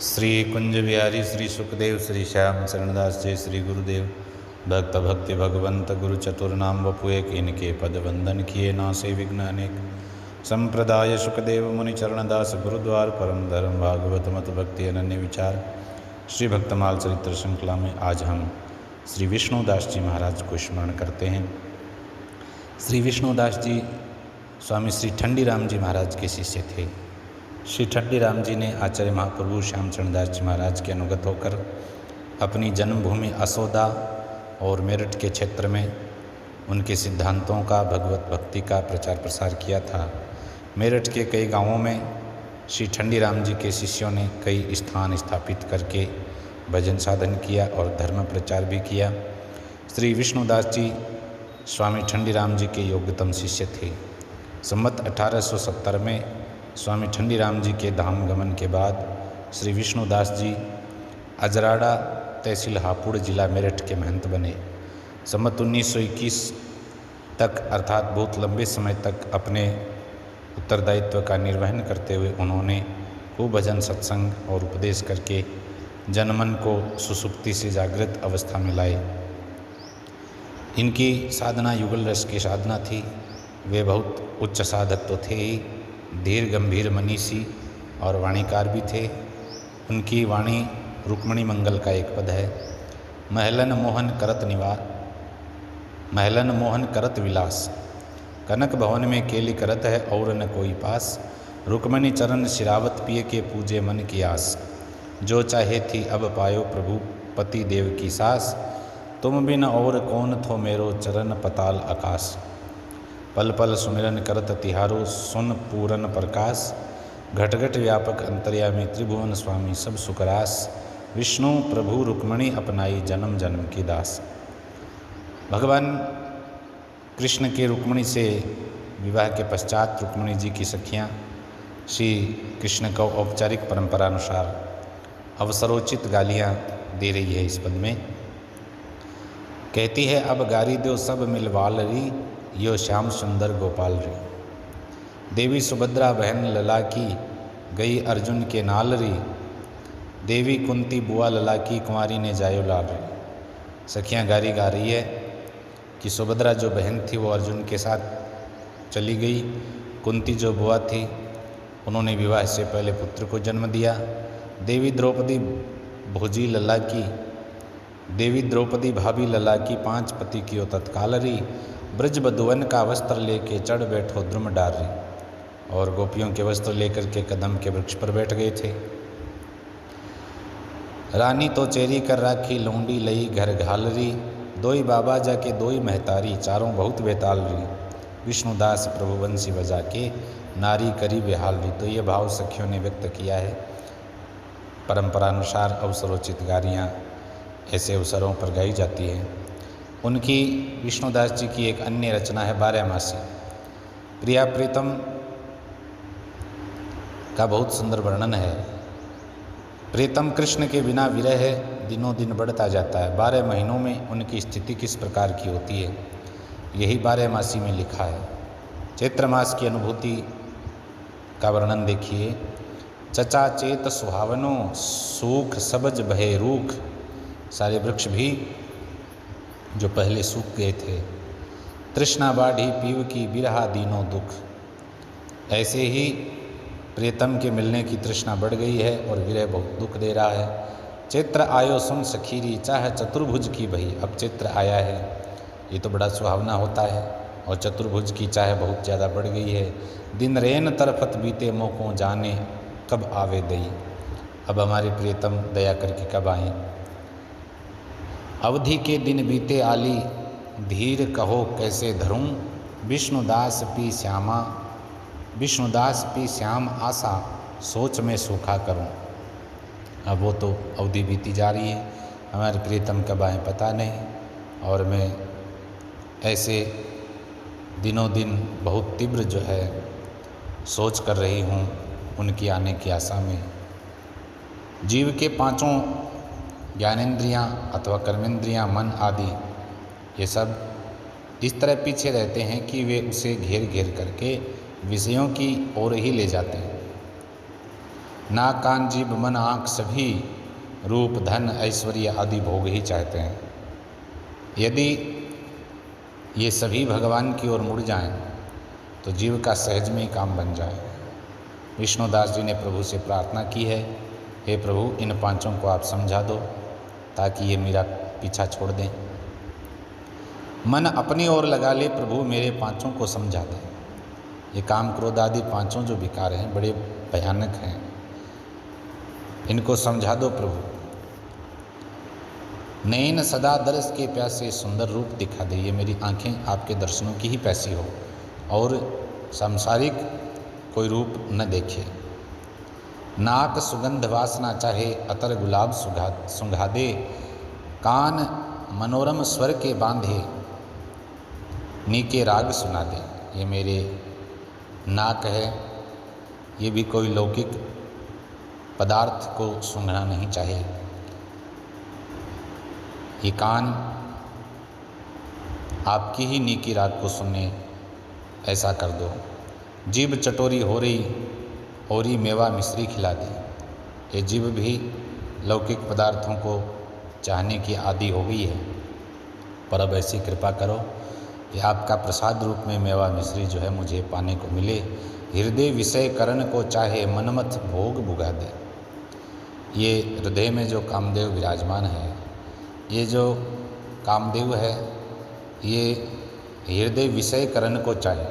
श्री कुंज बिहारी श्री सुखदेव श्री श्याम शरणदास जय श्री गुरुदेव भक्त भक्ति भगवंत गुरु चतुर्नाम वपुए इनके पद वंदन किए नासे विघ्न अनेक संप्रदाय सुखदेव मुनि चरणदास गुरुद्वार परम धर्म भागवत मत भक्ति अनन्य विचार। श्री भक्तमाल चरित्र श्रृंखला में आज हम श्री विष्णुदास जी महाराज को स्मरण करते हैं। श्री विष्णुदास जी स्वामी श्री ठंडीराम जी महाराज के शिष्य थे। श्री ठंडीराम जी ने आचार्य महाप्रभु श्याम शरणदास जी महाराज के अनुगत होकर अपनी जन्मभूमि असोदा और मेरठ के क्षेत्र में उनके सिद्धांतों का भगवत भक्ति का प्रचार प्रसार किया था। मेरठ के कई गांवों में श्री ठंडीराम जी के शिष्यों ने कई स्थान स्थापित करके भजन साधन किया और धर्म प्रचार भी किया। श्री विष्णुदास जी स्वामी ठंडीराम जी के योग्यतम शिष्य थे। संवत 1870 में स्वामी ठंडीराम जी के धाम गमन के बाद श्री विष्णुदास जी अजराड़ा तहसील हापुड़ जिला मेरठ के महंत बने। संवत 1921 तक अर्थात बहुत लंबे समय तक अपने उत्तरदायित्व का निर्वहन करते हुए उन्होंने खूब भजन सत्संग और उपदेश करके जनमन को सुसुप्ति से जागृत अवस्था में लाए। इनकी साधना युगल रस की साधना थी। वे बहुत उच्च साधक तो थे ही, धीर गंभीर मनीषी और वाणीकार भी थे। उनकी वाणी रुक्मणी मंगल का एक पद है। महलन मोहन करत विलास, कनक भवन में केली करत है और न कोई पास। रुक्मणी चरण शिरावत पिए के पूजे मन की आस। जो चाहे थी अब पायो प्रभु पति देव की सास। तुम बिन और कौन थो मेरो चरण पताल आकाश। पल पल सुमिरन करत तिहारो सुन पूरन प्रकाश। घट घट व्यापक अंतर्यामी त्रिभुवन स्वामी सब सुकरास। विष्णु प्रभु रुक्मणी अपनाई जन्म जन्म की दास। भगवान कृष्ण के रुक्मणी से विवाह के पश्चात रुक्मणी जी की सखियाँ श्री कृष्ण को औपचारिक परंपरा अनुसार अवसरोचित गालियाँ दे रही है। इस पद में कहती है, अब गारी दो सब मिलवाल री, यो श्याम सुंदर गोपाल रे। देवी सुभद्रा बहन लला की, गई अर्जुन के नाल री। देवी कुंती बुआ लला की, कुंवारी ने जायो लाल रे। सखियाँ गारी गा रही है कि सुभद्रा जो बहन थी वो अर्जुन के साथ चली गई। कुंती जो बुआ थी उन्होंने विवाह से पहले पुत्र को जन्म दिया। देवी द्रौपदी भाभी लला की, 5 पति कियो तत्काल री। ब्रज बधुवन का वस्त्र लेके चढ़ बैठो द्रुम डारी। और गोपियों के वस्त्र लेकर के कदम के वृक्ष पर बैठ गए थे। रानी तो चेरी कर राखी, लौंडी लई घर घालरी। दोई बाबा जाके दोई महतारी, चारों बहुत बेताल री। विष्णुदास प्रभु बंसी बजा के, नारी करी बेहाल री। तो ये भाव सखियों ने व्यक्त किया है। परंपरा अनुसार अवसरोचित गारियाँ ऐसे अवसरों पर गाई जाती हैं। उनकी विष्णुदास जी की एक अन्य रचना है 12 मासी। प्रिया प्रीतम का बहुत सुंदर वर्णन है। प्रीतम कृष्ण के बिना विरह दिनों दिन बढ़ता जाता है। 12 महीनों में उनकी स्थिति किस प्रकार की होती है, यही 12 मासी में लिखा है। चैत्र मास की अनुभूति का वर्णन देखिए। चचा चेत सुहावनो, सूख सबज भय रूख। सारे वृक्ष भी जो पहले सूख गए थे। तृष्णा बाढ़ी पीव की, बिरहा दीनों दुख। ऐसे ही प्रियतम के मिलने की तृष्णा बढ़ गई है और विरह बहुत दुख दे रहा है। चैत्र आयो सुन सखीरी, चाहे चतुर्भुज की भई। अब चैत्र आया है, ये तो बड़ा सुहावना होता है और चतुर्भुज की चाह बहुत ज़्यादा बढ़ गई है। दिन रेन तरफत बीते, मोकों जाने कब आवे दई। अब हमारे प्रियतम दया करके कब आएँ। अवधि के दिन बीते आली, धीर कहो कैसे धरूं। विष्णुदास पी श्याम आशा, सोच में सूखा करूं। अब वो तो अवधि बीती जा रही है, हमारे प्रियतम कब आए पता नहीं। और मैं ऐसे दिनों दिन बहुत तीव्र जो है सोच कर रही हूँ उनकी आने की आशा में। जीव के 5 ज्ञानेंद्रियाँ अथवा कर्मेंद्रियाँ, मन आदि, ये सब इस तरह पीछे रहते हैं कि वे उसे घेर घेर करके विषयों की ओर ही ले जाते हैं। नाक कान जीभ मन आँख सभी रूप धन ऐश्वर्य आदि भोग ही चाहते हैं। यदि ये सभी भगवान की ओर मुड़ जाएं तो जीव का सहज में ही काम बन जाए। विष्णुदास जी ने प्रभु से प्रार्थना की है, हे प्रभु इन पांचों को आप समझा दो ताकि ये मेरा पीछा छोड़ दें। मन अपनी ओर लगा ले प्रभु मेरे पांचों को समझा दें। ये काम क्रोध आदि पांचों जो विकार हैं बड़े भयानक हैं, इनको समझा दो प्रभु। नैन सदा दर्श के प्यासे सुंदर रूप दिखा दे। ये मेरी आंखें आपके दर्शनों की ही प्यासी हो और सांसारिक कोई रूप न देखे। नाक सुगंध वासना चाहे अतर गुलाब सुंघा दे। कान मनोरम स्वर के बांधे नीके राग सुना दे। ये मेरे नाक है, ये भी कोई लौकिक पदार्थ को सूंघना नहीं चाहे। ये कान आपकी ही नीकी राग को सुने ऐसा कर दो। जीभ चटोरी हो रही और ही मेवा मिश्री खिला दे। ये जीभ भी लौकिक पदार्थों को चाहने की आदी हो गई है, पर अब ऐसी कृपा करो कि आपका प्रसाद रूप में मेवा मिश्री जो है मुझे पाने को मिले। हृदय विषय करण को चाहे मनमथ भोग भुगा दे। ये हृदय में जो कामदेव विराजमान है, ये जो कामदेव है, ये हृदय विषय करण को चाहे,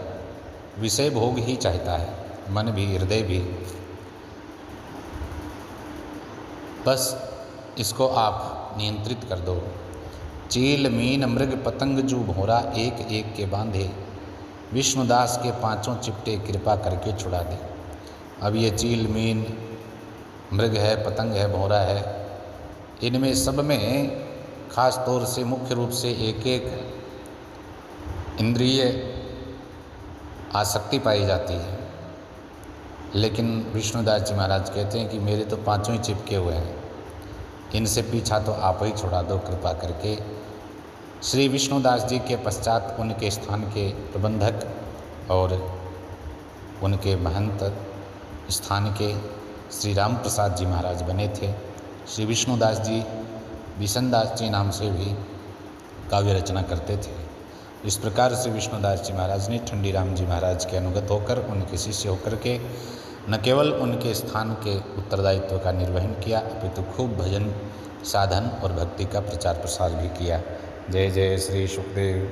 विषय भोग ही चाहता है, मन भी हृदय भी। बस इसको आप नियंत्रित कर दो। चील मीन मृग पतंग जू भोरा एक एक के बांधे। विष्णुदास के पांचों चिपटे कृपा करके छुड़ा दे। अब ये चील मीन मृग है, पतंग है, भोरा है, इनमें सब में खास तौर से मुख्य रूप से एक एक इंद्रिय आसक्ति पाई जाती है। लेकिन विष्णुदास जी महाराज कहते हैं कि मेरे तो पांचों ही चिपके हुए हैं, इनसे पीछा तो आप ही छुड़ा दो कृपा करके। श्री विष्णुदास जी के पश्चात उनके स्थान के प्रबंधक और उनके महंत स्थान के श्री राम प्रसाद जी महाराज बने थे। श्री विष्णुदास जी बिशनदास जी नाम से भी काव्य रचना करते थे। इस प्रकार से विष्णुदास जी महाराज ने ठंडी राम जी महाराज के अनुगत होकर, उनके शिष्य होकर के न केवल उनके स्थान के उत्तरदायित्व का निर्वहन किया, अपितु खूब भजन साधन और भक्ति का प्रचार प्रसार भी किया। जय जय श्री सुखदेव।